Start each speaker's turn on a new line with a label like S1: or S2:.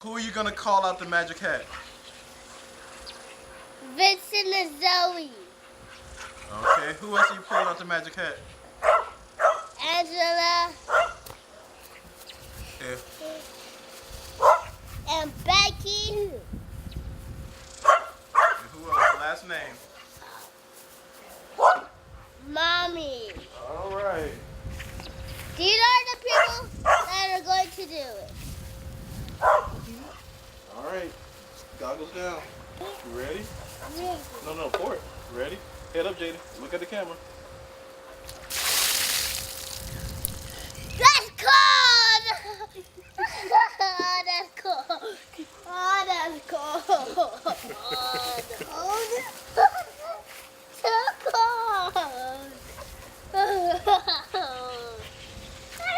S1: Who are you gonna call out the magic hat?
S2: Vincent and Zoe.
S1: Okay, who else are you pulling out the magic hat?
S2: Angela.
S1: Yeah.
S2: And Becky.
S1: And who else? Last name?
S2: Mommy.
S1: Alright.
S2: These are the people that are going to do it.
S1: Alright. Goggles down. You ready?
S2: Yeah.
S1: No, pour it. Ready? Head up, Jada. Look at the camera.